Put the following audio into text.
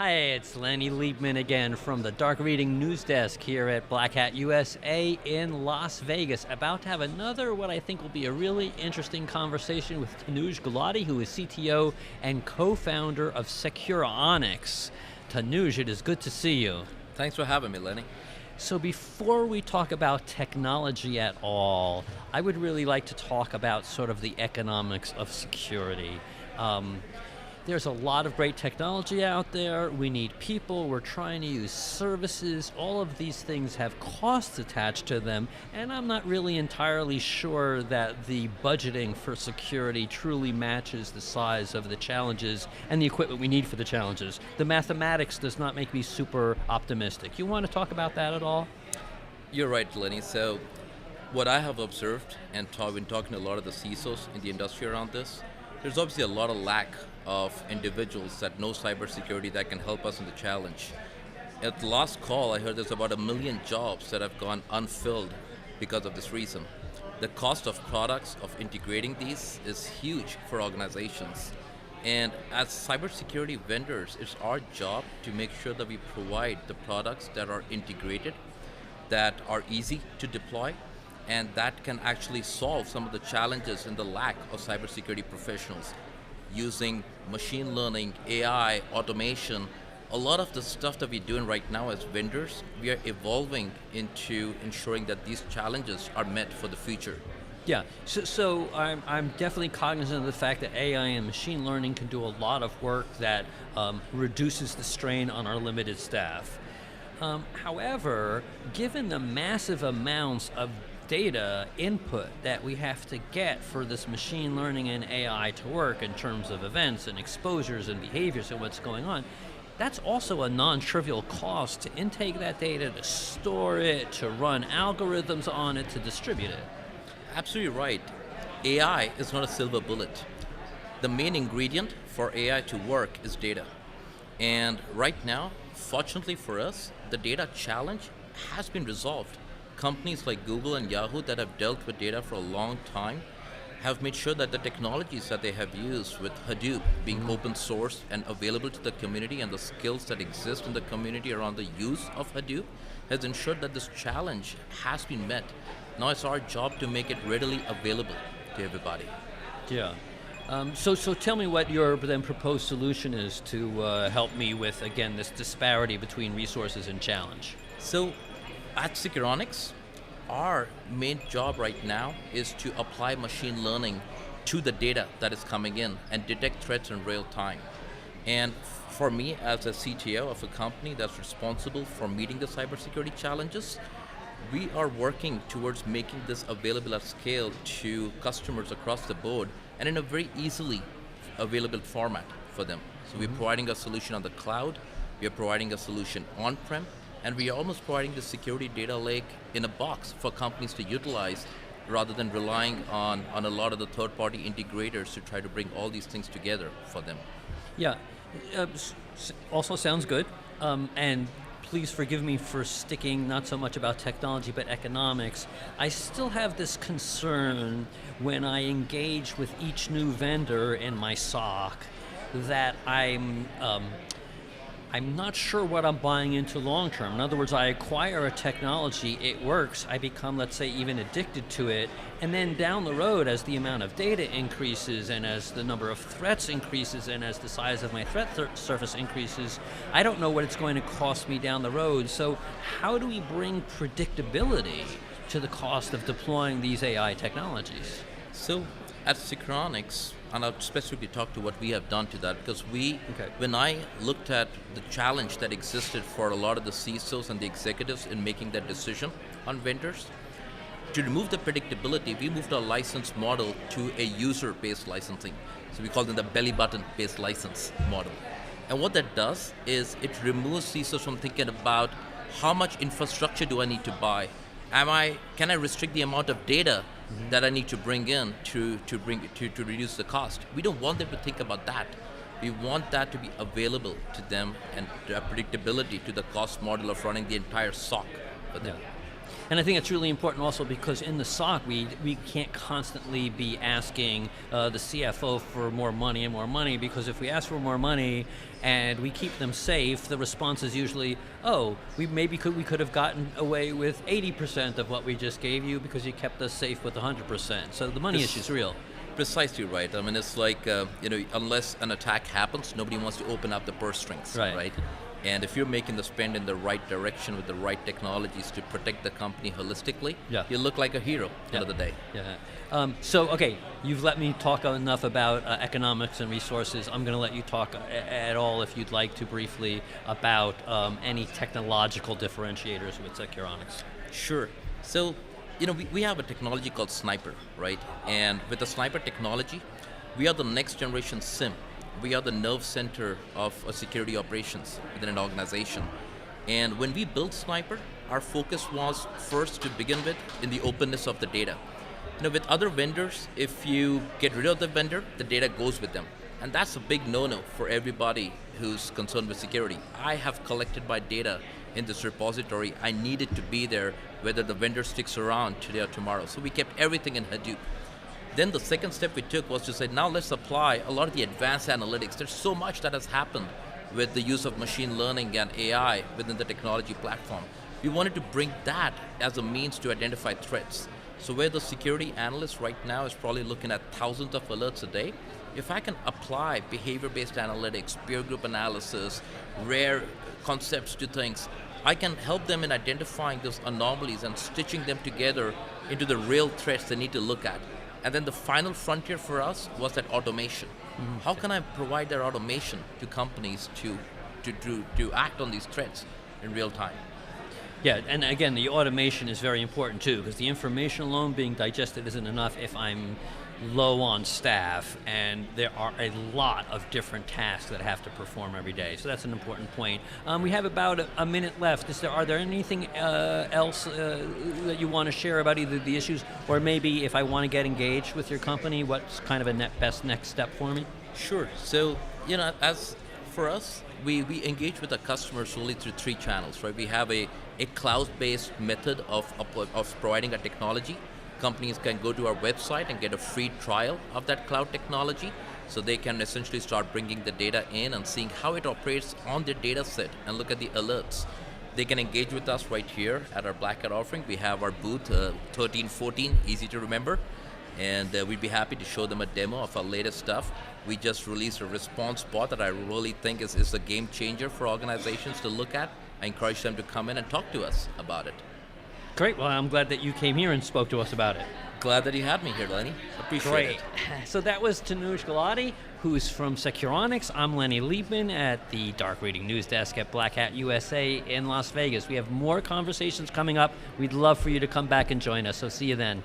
Hi, it's Lenny Liebman again from the Dark Reading News Desk here at Black Hat USA in Las Vegas. About to have another, what I think will be a really interesting conversation with Tanuj Gulati, who is CTO and co-founder of Securonix. Tanuj, it is good to see you. Thanks for having me, Lenny. So before we talk about technology at all, I would really like to talk about sort of the economics of security. There's a lot of great technology out there. We need people. We're trying to use services. All of these things have costs attached to them, and I'm not really entirely sure that the budgeting for security truly matches the size of the challenges and the equipment we need for the challenges. The mathematics does not make me super optimistic. You want to talk about that at all? You're right, Lenny. So what I have observed, and I've been talking to a lot of the CISOs in the industry around this, there's obviously a lot of lack of individuals that know cybersecurity that can help us in the challenge. At the last call, I heard there's about 1 million jobs that have gone unfilled because of this reason. The cost of products, of integrating these, is huge for organizations. And as cybersecurity vendors, it's our job to make sure that we provide the products that are integrated, that are easy to deploy, and that can actually solve some of the challenges in the lack of cybersecurity professionals. Using machine learning, AI, automation, a lot of the stuff that we're doing right now as vendors, we are evolving into ensuring that these challenges are met for the future. Yeah, so I'm definitely cognizant of the fact that AI and machine learning can do a lot of work that reduces the strain on our limited staff. However, given the massive amounts of data input that we have to get for this machine learning and AI to work in terms of events and exposures and behaviors and what's going on, that's also a non-trivial cost to intake that data, to store it, to run algorithms on it, to distribute it. Absolutely right. AI is not a silver bullet. The main ingredient for AI to work is data. And right now, fortunately for us, the data challenge has been resolved. Companies like Google and Yahoo that have dealt with data for a long time have made sure that the technologies that they have used, with Hadoop being open source and available to the community, and the skills that exist in the community around the use of Hadoop, has ensured that this challenge has been met. Now it's our job to make it readily available to everybody. Yeah. So tell me what your then proposed solution is to help me with, again, this disparity between resources and challenge. So at Securonix, our main job right now is to apply machine learning to the data that is coming in and detect threats in real time. And for me, as a CTO of a company that's responsible for meeting the cybersecurity challenges, we are working towards making this available at scale to customers across the board and in a very easily available format for them. So we're providing a solution on the cloud, we are providing a solution on-prem, and we are almost providing the security data lake in a box for companies to utilize rather than relying on a lot of the third-party integrators to try to bring all these things together for them. Yeah, also sounds good. And please forgive me for sticking not so much about technology but economics. I still have this concern when I engage with each new vendor in my SOC that I'm not sure what I'm buying into long term. In other words, I acquire a technology, it works, I become, let's say, even addicted to it, and then down the road, as the amount of data increases and as the number of threats increases and as the size of my threat surface increases, I don't know what it's going to cost me down the road. So how do we bring predictability to the cost of deploying these AI technologies? So at Securonix, and I'll specifically talk to what we have done to that, because when I looked at the challenge that existed for a lot of the CISOs and the executives in making that decision on vendors, to remove the predictability, we moved our license model to a user-based licensing. So we call them the belly button-based license model. And what that does is it removes CISOs from thinking about how much infrastructure do I need to buy? Can I restrict the amount of data that I need to bring in to reduce the cost? We don't want them to think about that. We want that to be available to them and to have predictability to the cost model of running the entire SOC for them. And I think it's really important also because in the SOC, we can't constantly be asking the CFO for more money and more money, because if we ask for more money and we keep them safe, the response is usually, oh, we could have gotten away with 80% of what we just gave you because you kept us safe with 100%. So the money issue is real. Precisely right. I mean, it's like, unless an attack happens, nobody wants to open up the purse strings, right? And if you're making the spend in the right direction with the right technologies to protect the company holistically, you look like a hero at the end of the day. Okay, you've let me talk enough about economics and resources. I'm going to let you talk at all, if you'd like to, briefly about any technological differentiators with Securonix. Sure. So, we have a technology called Sniper, right? And with the Sniper technology, we are the next generation SIM. We are the nerve center of security operations within an organization. And when we built Sniper, our focus was first to begin with in the openness of the data. With other vendors, if you get rid of the vendor, the data goes with them. And that's a big no-no for everybody who's concerned with security. I have collected my data in this repository. I need it to be there whether the vendor sticks around today or tomorrow. So we kept everything in Hadoop. Then the second step we took was to say, now let's apply a lot of the advanced analytics. There's so much that has happened with the use of machine learning and AI within the technology platform. We wanted to bring that as a means to identify threats. So where the security analyst right now is probably looking at thousands of alerts a day, if I can apply behavior-based analytics, peer group analysis, rare concepts to things, I can help them in identifying those anomalies and stitching them together into the real threats they need to look at. And then the final frontier for us was that automation. How can I provide that automation to companies to act on these threats in real time? Yeah, and again, the automation is very important too, because the information alone being digested isn't enough if I'm low on staff, and there are a lot of different tasks that I have to perform every day. So that's an important point. We have about a minute left. Are there anything else that you want to share about either the issues, or maybe if I want to get engaged with your company, what's kind of a best next step for me? Sure. So, as for us, we engage with our customers only through 3 channels, right? We have a cloud-based method of providing a technology. Companies can go to our website and get a free trial of that cloud technology, so they can essentially start bringing the data in and seeing how it operates on their data set and look at the alerts. They can engage with us right here at our Black Hat offering. We have our booth 1314, easy to remember, and we'd be happy to show them a demo of our latest stuff. We just released a response bot that I really think is a game changer for organizations to look at. I encourage them to come in and talk to us about it. Great. Well, I'm glad that you came here and spoke to us about it. Glad that you had me here, Lenny. Appreciate it. So that was Tanuj Gulati, who's from Securonix. I'm Lenny Liebman at the Dark Reading News Desk at Black Hat USA in Las Vegas. We have more conversations coming up. We'd love for you to come back and join us, so see you then.